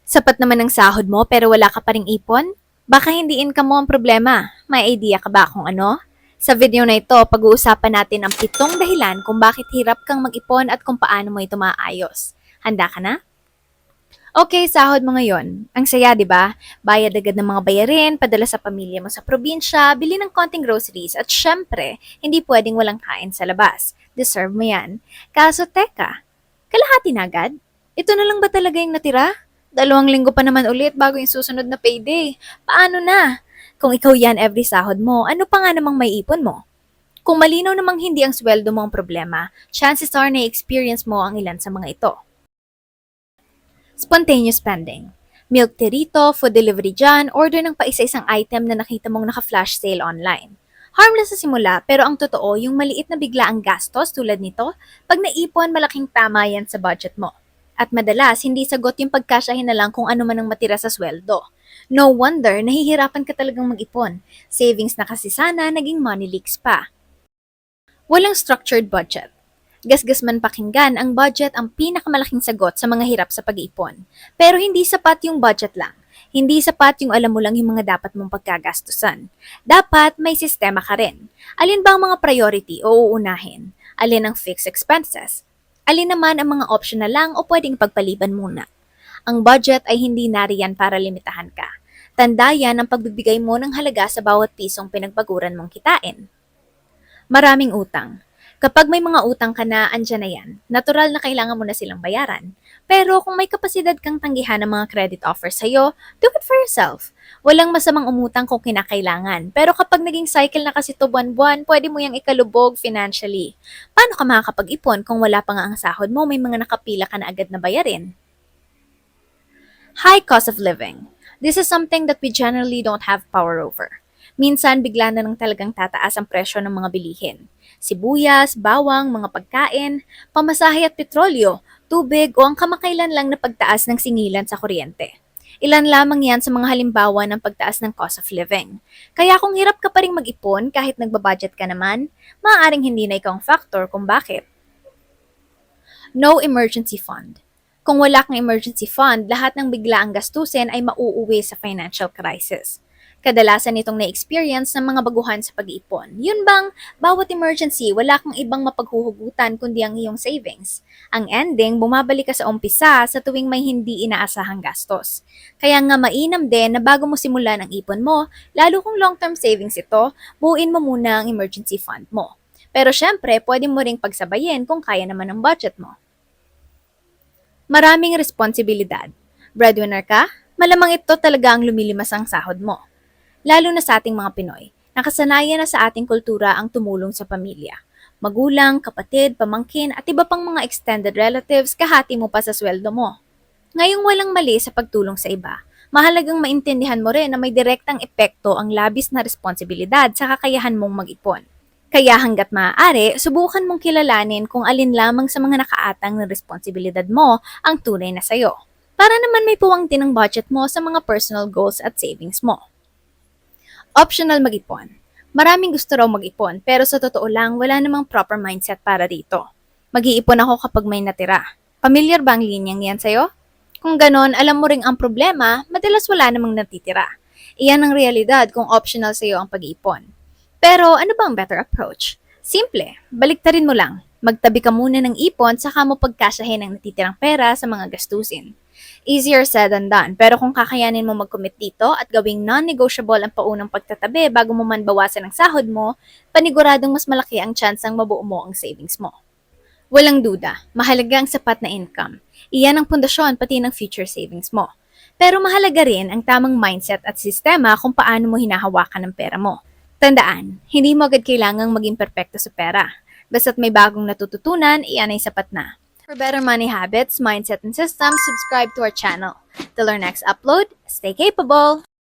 Sapat naman ang sahod mo pero wala ka pa ring ipon? Baka hindi income mo ang problema. May idea ka ba kung ano? Sa video na ito, pag-uusapan natin ang 7 dahilan kung bakit hirap kang mag-ipon at kung paano mo ito maayos. Handa ka na? Okay, sahod mo ngayon. Ang saya, di ba? Bayad agad ng mga bayarin, padala sa pamilya mo sa probinsya, bili ng konting groceries, at syempre, hindi pwedeng walang kain sa labas. Deserve mo yan. Kaso teka, kalahati na agad? Ito na lang ba talaga yung natira? 2 linggo pa naman ulit bago yung susunod na payday. Paano na? Kung ikaw yan every sahod mo, ano pa nga namang may ipon mo? Kung malinaw namang hindi ang sweldo mo ang problema, chances are na-experience mo ang ilan sa mga ito. Spontaneous spending. Milk tea rito, food delivery dyan, order ng paisa-isang item na nakita mong naka-flash sale online. Harmless sa simula, pero ang totoo, yung maliit na biglaang gastos tulad nito, pag naipon, malaking tama yan sa budget mo. At madalas, hindi sagot yung pagkasyahin na lang kung ano man ang matira sa sweldo. No wonder, nahihirapan ka talagang mag-ipon. Savings na kasi sana, naging money leaks pa. Walang structured budget. Gasgas man pakinggan, ang budget ang pinakamalaking sagot sa mga hirap sa pag-iipon. Pero hindi sapat yung budget lang. Hindi sapat yung alam mo lang yung mga dapat mong pagkagastusan. Dapat may sistema ka rin. Alin ba ang mga priority o uunahin? Alin ang fixed expenses? Alin naman ang mga optional lang o pwedeng pagpaliban muna? Ang budget ay hindi nariyan para limitahan ka. Tanda yan ang pagbibigay mo ng halaga sa bawat pisong pinagpaguran mong kitain. Maraming utang. Kapag may mga utang ka na, andyan na yan. Natural na kailangan mo na silang bayaran. Pero kung may kapasidad kang tanggihan ng mga credit offers sa'yo, do it for yourself. Walang masamang umutang kung kinakailangan. Pero kapag naging cycle na kasi to buwan-buwan, pwede mo yung ikalubog financially. Paano ka makakapag-ipon kung wala pa nga ang sahod mo, may mga nakapila ka na agad na bayarin? High cost of living. This is something that we generally don't have power over. Minsan, bigla na lang talagang tataas ang presyo ng mga bilihin. Sibuyas, bawang, mga pagkain, pamasahe at petrolyo, tubig o ang kamakailan lang na pagtaas ng singilan sa kuryente. Ilan lamang yan sa mga halimbawa ng pagtaas ng cost of living. Kaya kung hirap ka pa rin mag-ipon kahit nagbabudget ka naman, maaaring hindi na ikaw ang factor kung bakit. No emergency fund. Kung wala kang emergency fund, lahat ng biglaang gastusin ay mauuwi sa financial crisis. Kadalasan itong na-experience ng mga baguhan sa pag-iipon. Yun bang, bawat emergency, wala kang ibang mapaghuhugutan kundi ang iyong savings. Ang ending, bumabalik ka sa umpisa sa tuwing may hindi inaasahang gastos. Kaya nga mainam din na bago mo simulan ang ipon mo, lalo kung long-term savings ito, buuin mo muna ang emergency fund mo. Pero syempre, pwede mo ring pagsabayin kung kaya naman ang budget mo. Maraming responsibilidad. Breadwinner ka? Malamang ito talaga ang lumilimas ang sahod mo. Lalo na sa ating mga Pinoy, nakasanayan na sa ating kultura ang tumulong sa pamilya. Magulang, kapatid, pamangkin at iba pang mga extended relatives kahati mo pa sa sweldo mo. Ngayong walang mali sa pagtulong sa iba, mahalagang maintindihan mo rin na may direktang epekto ang labis na responsibilidad sa kakayahan mong mag-ipon. Kaya hanggat maaari, subukan mong kilalanin kung alin lamang sa mga nakaatang na responsibilidad mo ang tunay na sayo. Para naman may puwang din ang budget mo sa mga personal goals at savings mo. Optional mag-ipon. Maraming gusto raw mag-ipon pero sa totoo lang wala namang proper mindset para dito. Mag-iipon ako kapag may natira. Pamilyar ba ang linyang yan sa'yo? Kung ganon, alam mo ring ang problema, madalas wala namang natitira. Iyan ang realidad kung optional sa'yo ang pag-iipon. Pero ano ba ang better approach? Simple, baliktarin mo lang. Magtabi ka muna ng ipon saka mo pagkasyahin ang natitirang pera sa mga gastusin. Easier said than done, pero kung kakayanin mo mag-commit dito at gawing non-negotiable ang paunang pagtatabi bago mo man bawasan ang sahod mo, paniguradong mas malaki ang tsansang mabuo mo ang savings mo. Walang duda, mahalaga ang sapat na income. Iyan ang pundasyon pati ng future savings mo. Pero mahalaga rin ang tamang mindset at sistema kung paano mo hinahawakan ang pera mo. Tandaan, hindi mo agad kailangang maging perpekto sa pera. Basta't may bagong natututunan, iyan ay sapat na. For better money habits, mindset, and systems, subscribe to our channel. Till our next upload, stay capable!